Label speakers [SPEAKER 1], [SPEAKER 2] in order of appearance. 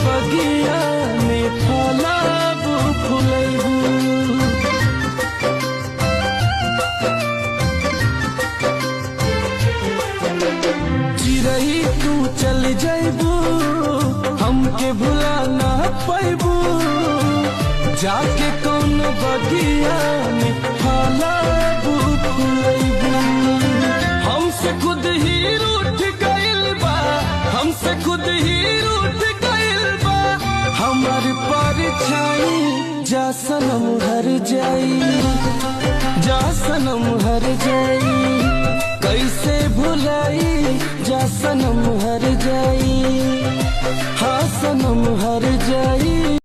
[SPEAKER 1] बगिया में फलाब फुलैबू। चिरई तू चल जैबू हमके भुला ना पैबू, जाके कौन बगिया में फलाब फुलैबू। हमसे खुद ही रूठ गइल बा, हमसे खुद ही रूठ गइल बा हमार परछाई। जा सनम हर जाई, जा सनम हर जाई, कैसे भुलाई जा सनम हर जाई। हाँ सनम हर जाई।